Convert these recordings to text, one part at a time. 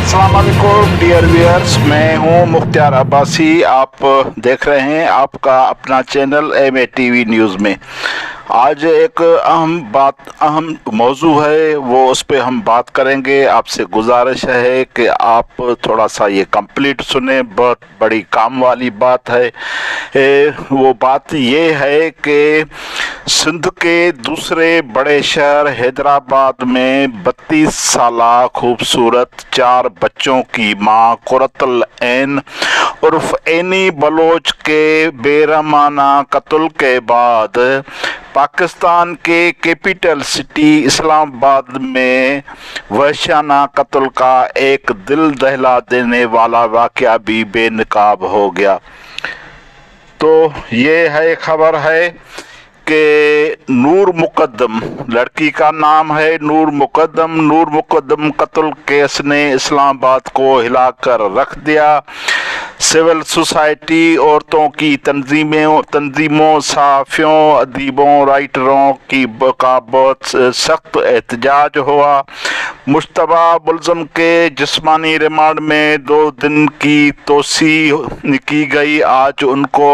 अस्सलाम वालेकुम dear viewers, मैं हूं मुख्तियार अब्बासी। आप देख रहे हैं आपका अपना चैनल MATV न्यूज़ में। आज एक अहम मौजू है, वो उस पर हम बात करेंगे। आपसे गुजारिश है कि आप थोड़ा सा ये कंप्लीट सुने, बहुत बड़ी काम वाली बात है। वो बात ये है कि सिंध के दूसरे बड़े शहर हैदराबाद में 32 साला खूबसूरत 4 बच्चों की मां कुरतुल ऐन उर्फ एनी बलोच के बेरहमाना कत्ल के बाद पाकिस्तान के कैपिटल सिटी इस्लामाबाद में वहशाना कत्ल का एक दिल दहला देने वाला वाक़या भी बेनकाब हो गया। तो ये है खबर है कि नूर मुकद्दम, लड़की का नाम है नूर मुकद्दम कत्ल केस ने इस्लामाबाद को हिलाकर रख दिया। सिविल सोसाइटी, औरतों की तंजीमों, सहाफ़ियों, अदीबों, राइटरों का बहुत सख्त एहतजाज हुआ। मुश्तबा मुलज़म के जिस्मानी रिमांड में 2 दिन की तोसी की गई। आज उनको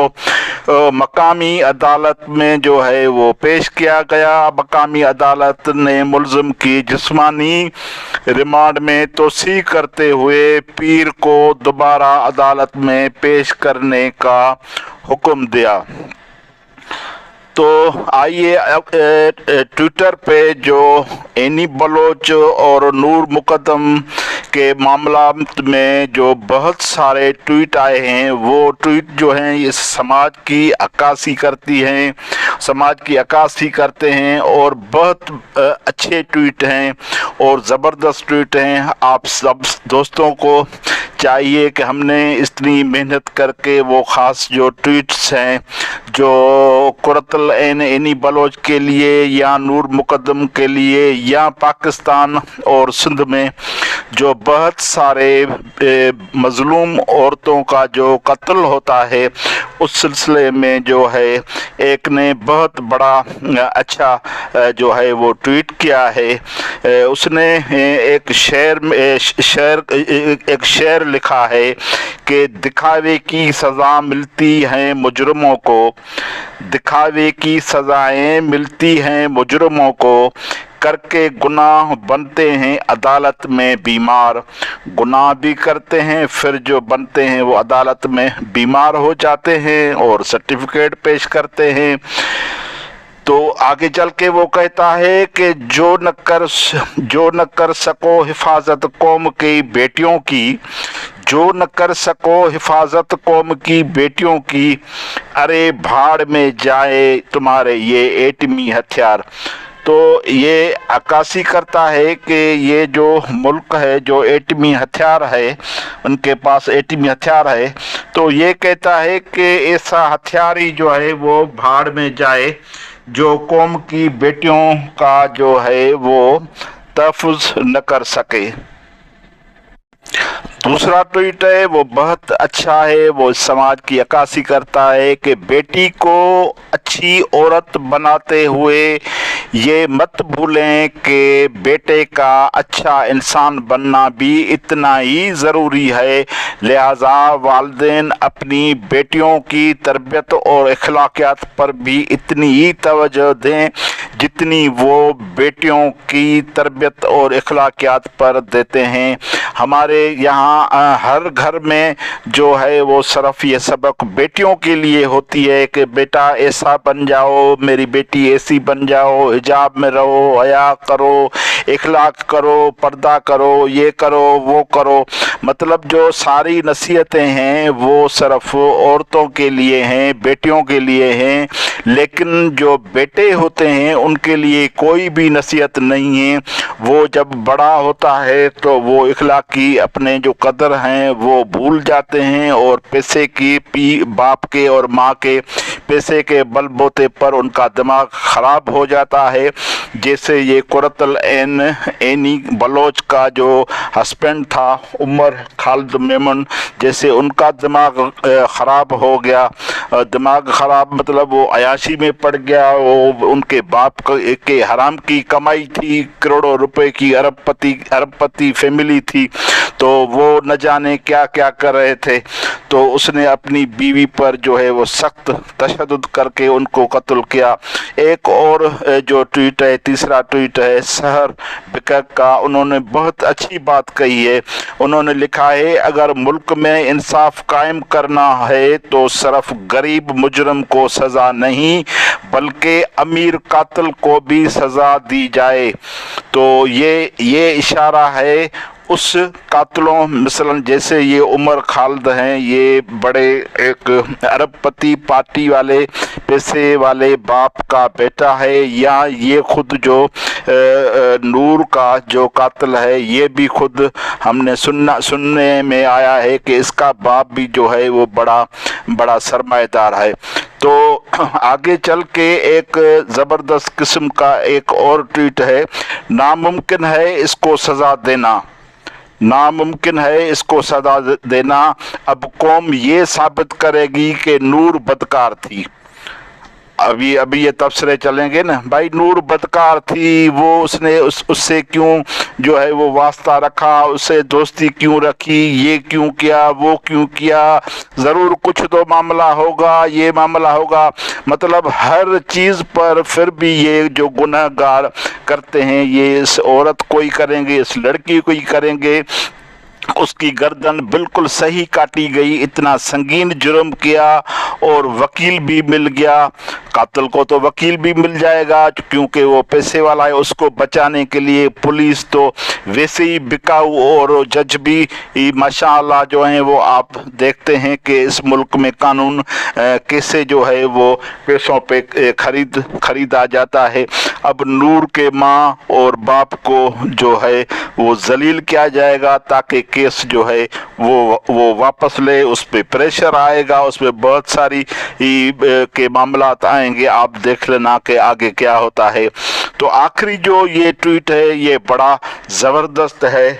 मकामी अदालत में जो है वो पेश किया गया। मकामी अदालत ने मुलज़म की जिस्मानी रिमांड में तोसी करते हुए पीर को दोबारा अदालत में पेश करने का हुक्म दिया। तो आइए ट्विटर पे जो एनी बलोच और नूर मुकद्दम के मामला में जो बहुत सारे ट्वीट आए हैं, वो ट्वीट जो हैं ये समाज की अक्कासी करते हैं और बहुत अच्छे ट्वीट हैं और ज़बरदस्त ट्वीट हैं। आप सब दोस्तों को चाहिए कि हमने इतनी मेहनत करके वो ख़ास जो ट्वीट्स हैं जो कुरतुल ऐन एनी बलोच के लिए या नूर मुकद्दम के लिए या पाकिस्तान और सिंध में जो बहुत सारे मज़लूम औरतों का जो कत्ल होता है, उस सिलसिले में जो है एक ने बहुत बड़ा अच्छा जो है वो ट्वीट किया है। उसने एक शेर लिखा है कि दिखावे की सज़ा मिलती है मुजरिमों को, दिखावे की सज़ाएं मिलती हैं मुजरिमों को, करके गुनाह बनते हैं अदालत में बीमार। गुनाह भी करते हैं, फिर जो बनते हैं वो अदालत में बीमार हो जाते हैं और सर्टिफिकेट पेश करते हैं। तो आगे चल के वो कहता है कि जो न कर सको हिफाजत कौम की बेटियों की, जो न कर सको हिफाजत कौम की बेटियों की, अरे भाड़ में जाए तुम्हारे ये एटमी हथियार। तो ये अक्कासी करता है कि ये जो मुल्क है जो एटमी हथियार है, उनके पास एटमी हथियार है, तो ये कहता है कि ऐसा हथियार ही जो है वो भाड़ में जाए जो कौम की बेटियों का जो है वो तहफ़्फ़ुज़ न कर सके। दूसरा ट्वीट है वो बहुत अच्छा है। वो समाज की अक्कासी करता है कि बेटी को अच्छी औरत बनाते हुए ये मत भूलें कि बेटे का अच्छा इंसान बनना भी इतना ही ज़रूरी है। लिहाजा वालिदैन अपनी बेटियों की तरबियत और अखलाकियात पर भी इतनी ही तवज्जो दें जितनी वो बेटियों की तरबियत और अखलाकियात पर देते हैं। हमारे यहाँ हर घर में जो है वो सिर्फ ये सबक बेटियों के लिए होती है कि बेटा ऐसा बन जाओ, मेरी बेटी ऐसी बन जाओ, हिजाब में रहो, हया करो, इखलाक करो, पर्दा करो, ये करो, वो करो। मतलब जो सारी नसीहतें हैं वो सिर्फ औरतों के लिए हैं, बेटियों के लिए हैं, लेकिन जो बेटे होते हैं उनके लिए कोई भी नसीहत नहीं है। वो जब बड़ा होता है तो वो इखलाकी अपने जो कदर हैं वो भूल जाते हैं और पैसे की बाप के और माँ के पैसे के बलबूते पर उनका दिमाग ख़राब हो जाता है। जैसे ये कुरतुल ऐन ऐनी बलोच का जो हस्बैंड था उमर खालिद मेमन, जैसे उनका दिमाग ख़राब हो गया। दिमाग ख़राब मतलब वो अयाशी में पड़ गया। वो उनके बाप के हराम की कमाई थी, करोड़ों रुपए की अरबपति फैमिली थी, तो वो न जाने क्या क्या कर रहे थे। तो उसने अपनी बीवी पर जो है वो सख्त तशद्दुद करके उनको कत्ल किया। एक और जो ट्वीट है, तीसरा ट्वीट है सहर बिकक का, उन्होंने बहुत अच्छी बात कही है। उन्होंने लिखा है, अगर मुल्क में इंसाफ कायम करना है तो सिर्फ गरीब मुजरम को सज़ा नहीं बल्कि अमीर कातिल को भी सज़ा दी जाए। तो ये इशारा है उस कातिलों, मिसलन जैसे ये उमर खालिद हैं, ये बड़े एक अरबपति पार्टी वाले पैसे वाले बाप का बेटा है, या ये खुद जो नूर का जो कातिल है, ये भी खुद हमने सुनने में आया है कि इसका बाप भी जो है वो बड़ा सरमाएदार है। तो आगे चल के एक ज़बरदस्त किस्म का एक और ट्वीट है, नामुमकिन है इसको सज़ा देना, नामुमकिन है इसको सजा देना। अब कौम ये साबित करेगी कि नूर बदकार थी। अभी ये तबसरे चलेंगे ना भाई, नूर बदकार थी, वो उसने उससे क्यों जो है वो वास्ता रखा, उससे दोस्ती क्यों रखी, ये क्यों किया, वो क्यों किया, ज़रूर कुछ तो मामला होगा, ये मामला होगा। मतलब हर चीज़ पर फिर भी ये जो गुनहगार करते हैं, ये इस औरत को ही करेंगे, इस लड़की को ही करेंगे। उसकी गर्दन बिल्कुल सही काटी गई, इतना संगीन जुर्म किया और वकील भी मिल गया। कातिल को तो वकील भी मिल जाएगा क्योंकि वो पैसे वाला है, उसको बचाने के लिए पुलिस तो वैसे ही बिकाऊ, और जज भी माशाअल्लाह जो हैं वो आप देखते हैं कि इस मुल्क में कानून कैसे जो है वो पैसों पे खरीदा जाता है। अब नूर के माँ और बाप को जो है वो जलील किया जाएगा ताकि केस जो है वो वापस ले, उस पर प्रेशर आएगा, उस पर बहुत सारी के मामलात आएंगे। आप देख लेना कि आगे क्या होता है। तो आखिरी जो ये ट्वीट है ये बड़ा ज़बरदस्त है।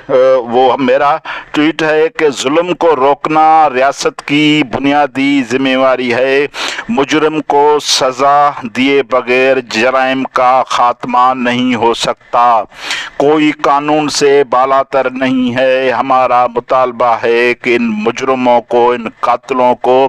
वो मेरा ट्वीट है कि जुल्म को रोकना रियासत की बुनियादी जिम्मेवारी है। मुजरिम को सज़ा दिए बगैर जराइम का खात्मा नहीं हो सकता। कोई कानून से बालातर नहीं है। हमारा मुतालबा है कि इन मुजरिमों को, इन कातिलों को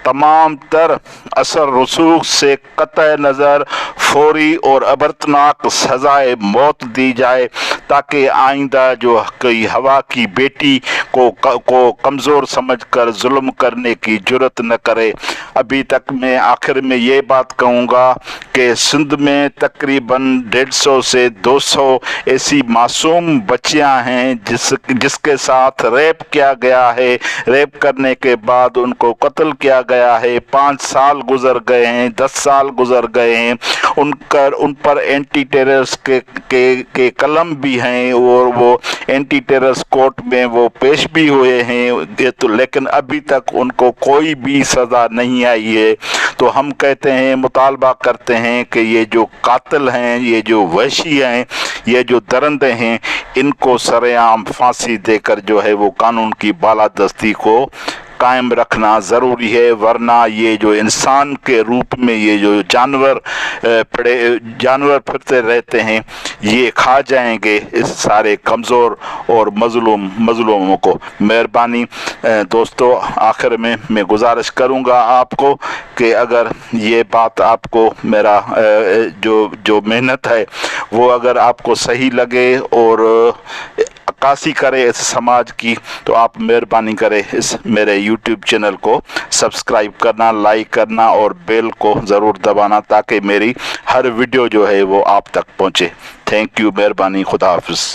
तमाम तर असर रसूख से कतई नज़र फौरी और अबरतनाक सज़ाए मौत दी जाए ताकि आइंदा जो कोई हवा की बेटी को कमज़ोर समझकर जुल्म करने की जुर्रत न करे। अभी तक मैं आखिर में ये बात कहूँगा कि सिंध में तकरीबन 150 से 200 ऐसी मासूम बच्चियाँ हैं जिसके साथ रेप किया गया है। रेप करने के बाद उनको कत्ल किया गया है। 5 साल गुजर गए हैं, 10 साल गुजर गए हैं। उन पर एंटी टेररिस्ट के कलम भी हैं और वो एंटी टेररिस्ट कोर्ट में वो पेश भी हुए हैं, तो लेकिन अभी तक उनको कोई भी सज़ा नहीं आई है। तो हम कहते हैं, मुतालबा करते हैं कि ये जो कातिल हैं, ये जो वहशी हैं, ये जो दरंदे हैं, इनको सरेआम फांसी देकर जो है वो कानून की बालादस्ती को कायम रखना ज़रूरी है। वरना ये जो इंसान के रूप में ये जो जानवर फिरते रहते हैं, ये खा जाएंगे इस सारे कमज़ोर और मज़लूमों को। मेहरबानी दोस्तों, आखिर में मैं गुजारिश करूँगा आपको कि अगर ये बात आपको मेरा जो मेहनत है वो अगर आपको सही लगे और अक्कासी करे इस समाज की, तो आप मेहरबानी करें इस मेरे YouTube चैनल को सब्सक्राइब करना, लाइक करना और बेल को ज़रूर दबाना ताकि मेरी हर वीडियो जो है वो आप तक पहुँचे। थैंक यू, मेहरबानी, खुदा हाफिज़।